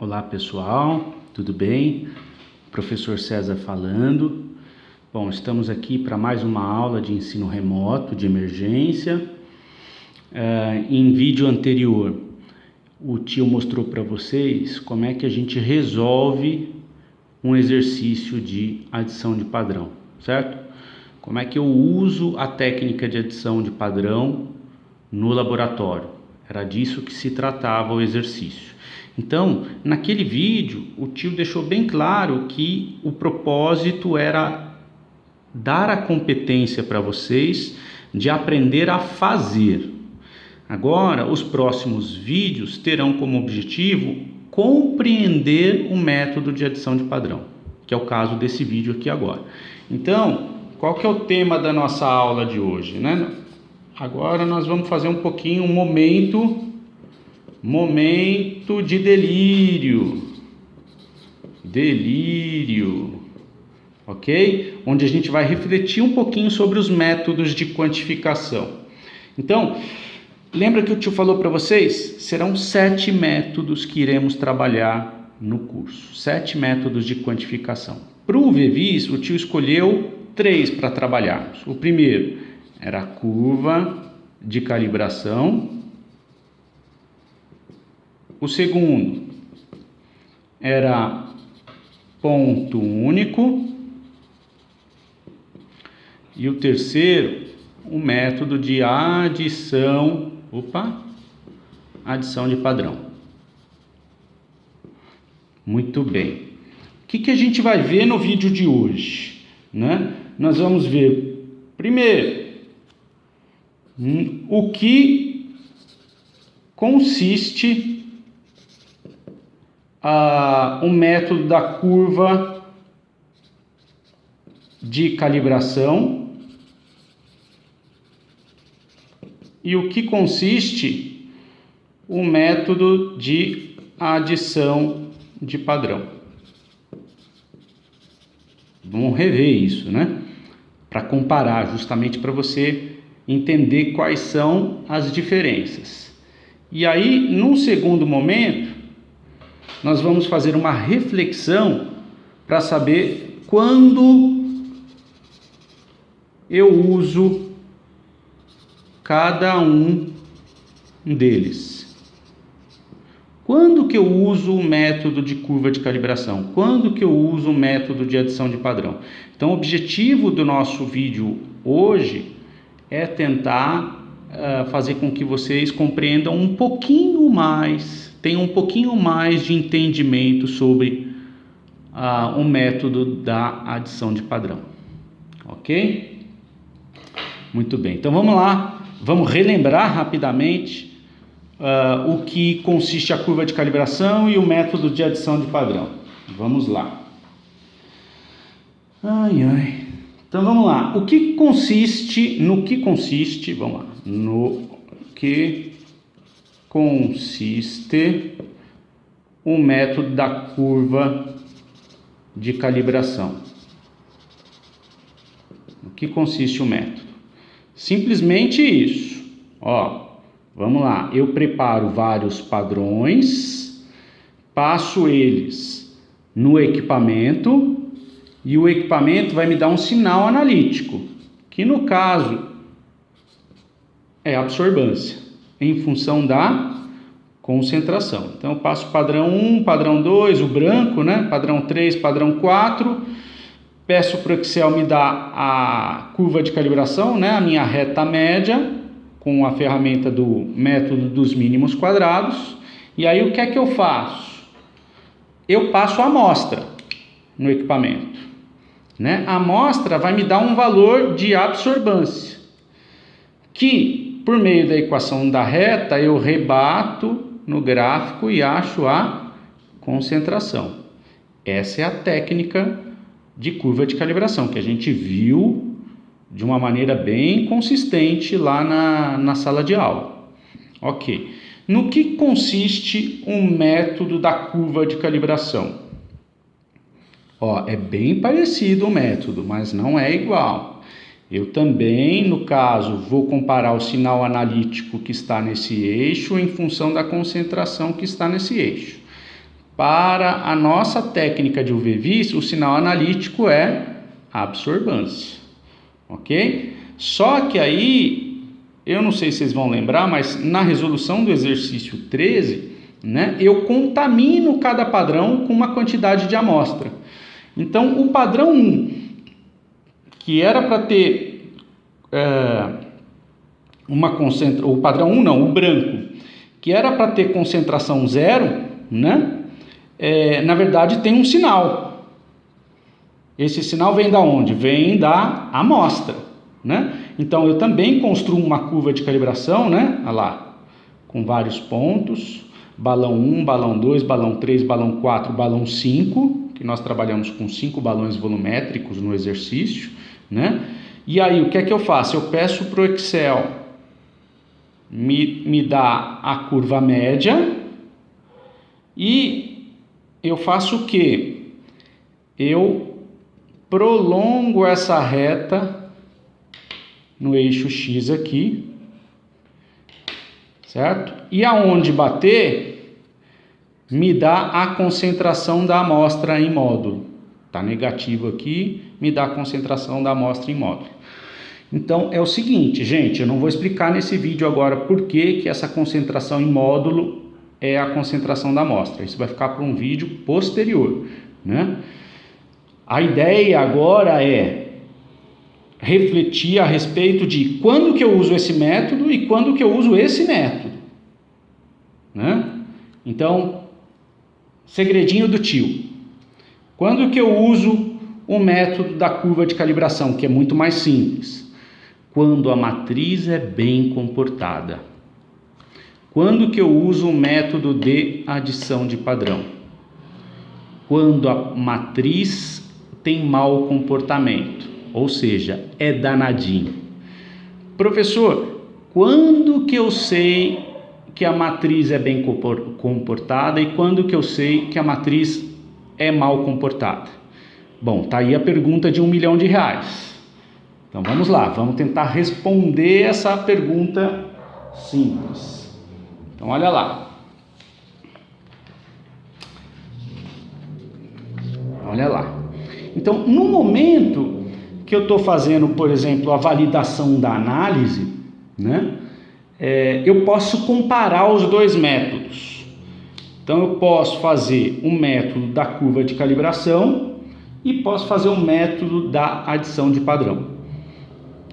Olá pessoal, tudo bem? Professor César falando. Bom, estamos aqui para mais uma aula de ensino remoto de emergência. Em vídeo anterior, o tio mostrou para vocês como é que a gente resolve um exercício de adição de padrão, certo? Como é que eu uso a técnica de adição de padrão no laboratório. Era disso que se tratava o exercício. Então, naquele vídeo, o tio deixou bem claro que o propósito era dar a competência para vocês de aprender a fazer. Agora, os próximos vídeos terão como objetivo compreender o método de adição de padrão, que é o caso desse vídeo aqui agora. Então, qual que é o tema da nossa aula de hoje, né? Agora nós vamos fazer um pouquinho um momento de delírio, ok? Onde a gente vai refletir um pouquinho sobre os métodos de quantificação. Então, lembra que o tio falou para vocês? Serão 7 métodos que iremos trabalhar no curso. 7 métodos de quantificação. Para o VEVIS, o tio escolheu 3 para trabalharmos. O primeiro era a curva de calibração. O segundo era ponto único. E o terceiro, o método de adição de padrão. Muito bem. O que a gente vai ver no vídeo de hoje, né? Nós vamos ver, primeiro, o que consiste o método da curva de calibração e o que consiste o método de adição de padrão. Vamos rever isso, né? Para comparar, justamente para você entender quais são as diferenças. E aí, num segundo momento, nós vamos fazer uma reflexão para saber quando eu uso cada um deles. Quando que eu uso o método de curva de calibração? Quando que eu uso o método de adição de padrão? Então, o objetivo do nosso vídeo hoje é tentar fazer com que vocês compreendam um pouquinho mais, tenham um pouquinho mais de entendimento sobre o método da adição de padrão. Ok? Muito bem. Então, vamos lá. Vamos relembrar rapidamente o que consiste a curva de calibração e o método de adição de padrão. Vamos lá. Então vamos lá. No que consiste o método da curva de calibração? No que consiste o método? Simplesmente isso. Vamos lá. Eu preparo vários padrões, passo eles no equipamento e o equipamento vai me dar um sinal analítico, que no caso é a absorbância, em função da concentração. Então eu passo padrão 1, padrão 2, o branco, né? Padrão 3, padrão 4, peço para o Excel me dar a curva de calibração, né? A minha reta média, com a ferramenta do método dos mínimos quadrados. E aí o que é que eu faço? Eu passo a amostra no equipamento, né? A amostra vai me dar um valor de absorbância, que por meio da equação da reta eu rebato no gráfico e acho a concentração. Essa é a técnica de curva de calibração que a gente viu de uma maneira bem consistente lá na sala de aula. Ok. No que consiste o método da curva de calibração? É bem parecido o método, mas não é igual. Eu também, no caso, vou comparar o sinal analítico que está nesse eixo em função da concentração que está nesse eixo. Para a nossa técnica de UV-Vis, o sinal analítico é absorbância, ok? Só que aí, eu não sei se vocês vão lembrar, mas na resolução do exercício 13, né, eu contamino cada padrão com uma quantidade de amostra. Então, o padrão 1, que era para ter o padrão 1 não, o branco, que era para ter concentração 0, né? Na verdade tem um sinal. Esse sinal vem da onde? Vem da amostra, né? Então eu também construo uma curva de calibração, né? Olha lá, com vários pontos, balão 1, balão 2, balão 3, balão 4, balão 5, que nós trabalhamos com 5 balões volumétricos no exercício, né? E aí o que é que eu faço? Eu peço para o Excel me dar a curva média e eu faço o quê? Eu prolongo essa reta no eixo X aqui, certo? E aonde bater, me dá a concentração da amostra em módulo. Tá negativo aqui, me dá a concentração da amostra em módulo. Então é o seguinte, gente, eu não vou explicar nesse vídeo agora por que essa concentração em módulo é a concentração da amostra. Isso vai ficar para um vídeo posterior, né? A ideia agora é refletir a respeito de quando que eu uso esse método e quando que eu uso esse método, né? Então, segredinho do tio. Quando que eu uso o método da curva de calibração, que é muito mais simples? Quando a matriz é bem comportada. Quando que eu uso o método de adição de padrão? Quando a matriz tem mau comportamento, ou seja, é danadinho. Professor, quando que eu sei que a matriz é bem comportada e quando que eu sei que a matriz é mal comportada? Bom, tá aí a pergunta de R$1 milhão. Então vamos lá, vamos tentar responder essa pergunta simples. Então olha lá. Olha lá. Então, no momento que eu estou fazendo, por exemplo, a validação da análise, né, eu posso comparar os dois métodos. Então, eu posso fazer o método da curva de calibração e posso fazer o método da adição de padrão.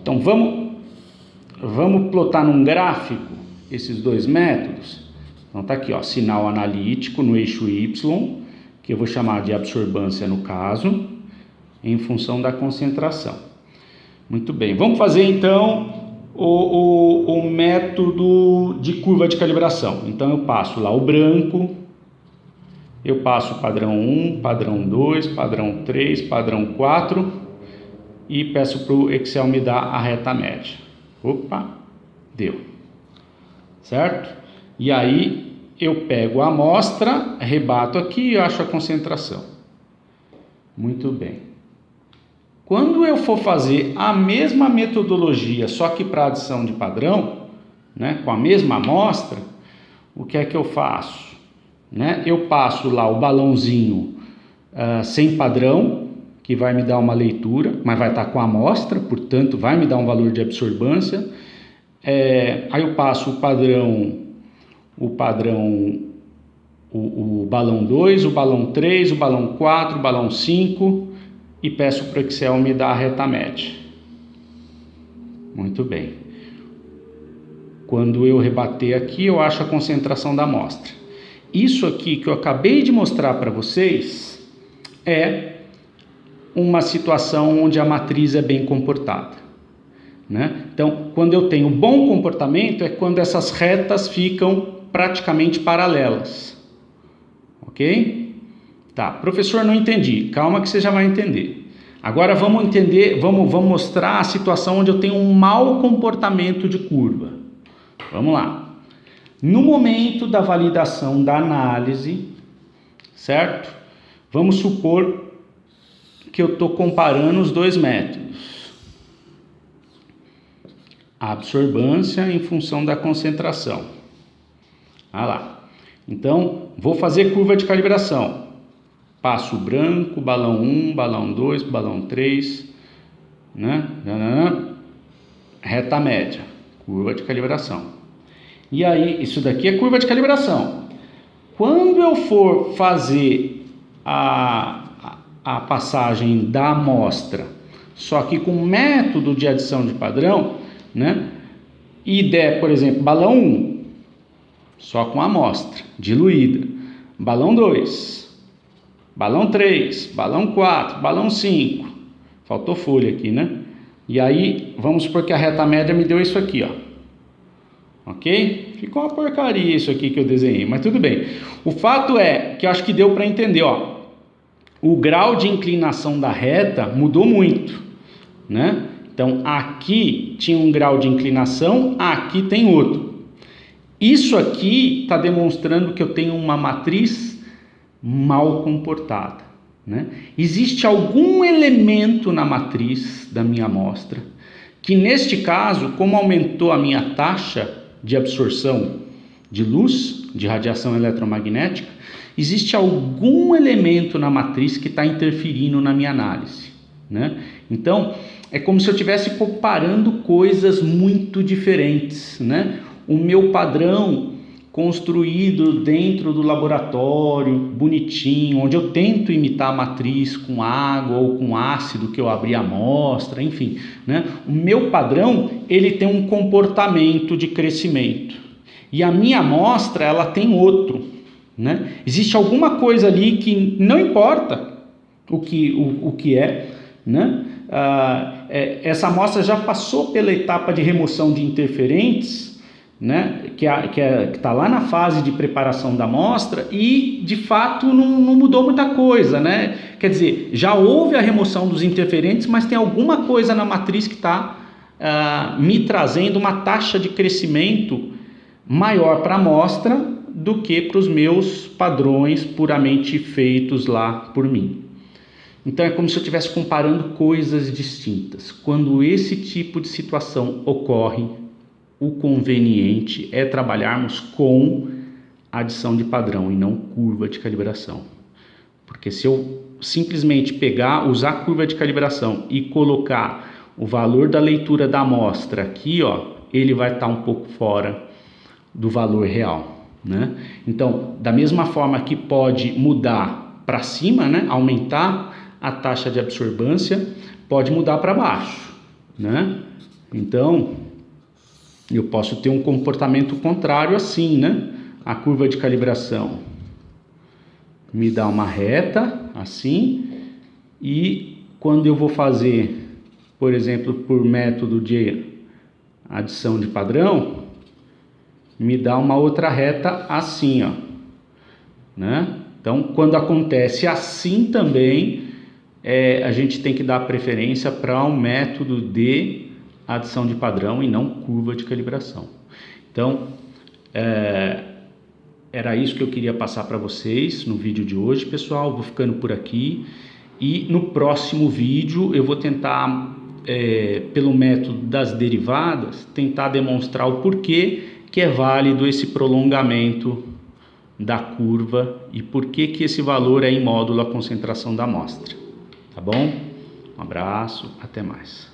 Então, vamos plotar num gráfico esses dois métodos. Então, tá aqui, ó, sinal analítico no eixo Y, que eu vou chamar de absorbância no caso, em função da concentração. Muito bem, vamos fazer então o método de curva de calibração. Então eu passo lá o branco, eu passo o padrão 1, padrão 2, padrão 3, padrão 4 e peço para o Excel me dar a reta média. Opa, deu. Certo? E aí eu pego a amostra, rebato aqui e acho a concentração. Muito bem. Quando eu for fazer a mesma metodologia, só que para adição de padrão, né, com a mesma amostra, o que é que eu faço? Né? Eu passo lá o balãozinho sem padrão, que vai me dar uma leitura, mas vai estar com a amostra, portanto vai me dar um valor de absorbância. Aí eu passo o balão 2, o balão 3, o balão 4, o balão 5 e peço para o Excel me dar a reta média. Muito bem. Quando eu rebater aqui, eu acho a concentração da amostra. Isso aqui que eu acabei de mostrar para vocês é uma situação onde a matriz é bem comportada, né? Então, quando eu tenho bom comportamento é quando essas retas ficam praticamente paralelas, ok? Tá, professor, não entendi. Calma que você já vai entender. Agora vamos entender, vamos mostrar a situação onde eu tenho um mau comportamento de curva. Vamos lá. No momento da validação da análise, certo? Vamos supor que eu estou comparando os dois métodos. A absorbância em função da concentração. Olha lá. Então, vou fazer curva de calibração. Passo branco, balão 1, balão 2, balão 3, né? Reta média, curva de calibração. E aí, isso daqui é curva de calibração. Quando eu for fazer a passagem da amostra, só que com método de adição de padrão, né? E der, por exemplo, balão 1, só com a amostra, diluída. Balão 2, balão 3, balão 4, balão 5. Faltou folha aqui, né? E aí, vamos supor que a reta média me deu isso aqui, ó. Ok? Ficou uma porcaria isso aqui que eu desenhei, mas tudo bem. O fato é que eu acho que deu para entender, ó. O grau de inclinação da reta mudou muito, né? Então, aqui tinha um grau de inclinação, aqui tem outro. Isso aqui está demonstrando que eu tenho uma matriz mal comportada, né? Existe algum elemento na matriz da minha amostra que, neste caso, como aumentou a minha taxa de absorção de luz, de radiação eletromagnética, existe algum elemento na matriz que está interferindo na minha análise, né? Então, é como se eu estivesse comparando coisas muito diferentes, né? O meu padrão construído dentro do laboratório, bonitinho, onde eu tento imitar a matriz com água ou com ácido que eu abri a amostra, enfim, né? O meu padrão, ele tem um comportamento de crescimento. E a minha amostra, ela tem outro, né? Existe alguma coisa ali que não importa o que é, né? Essa amostra já passou pela etapa de remoção de interferentes, né? Que está lá na fase de preparação da amostra e de fato não mudou muita coisa, né? Quer dizer, já houve a remoção dos interferentes, mas tem alguma coisa na matriz que está me trazendo uma taxa de crescimento maior para a amostra do que para os meus padrões puramente feitos lá por mim. Então é como se eu estivesse comparando coisas distintas. Quando esse tipo de situação ocorre, o conveniente é trabalharmos com adição de padrão e não curva de calibração. Porque se eu simplesmente usar a curva de calibração e colocar o valor da leitura da amostra aqui, ó, ele vai estar um pouco fora do valor real, né? Então, da mesma forma que pode mudar para cima, né, aumentar a taxa de absorvância, pode mudar para baixo, né? Então, eu posso ter um comportamento contrário assim, né? A curva de calibração me dá uma reta assim, e quando eu vou fazer, por exemplo, por método de adição de padrão, me dá uma outra reta assim, ó, né? Então, quando acontece assim também, a gente tem que dar preferência para um método de adição de padrão e não curva de calibração. Então, era isso que eu queria passar para vocês no vídeo de hoje, pessoal. Vou ficando por aqui e no próximo vídeo eu vou tentar, pelo método das derivadas, tentar demonstrar o porquê que é válido esse prolongamento da curva e por que esse valor é em módulo a concentração da amostra. Tá bom? Um abraço, até mais.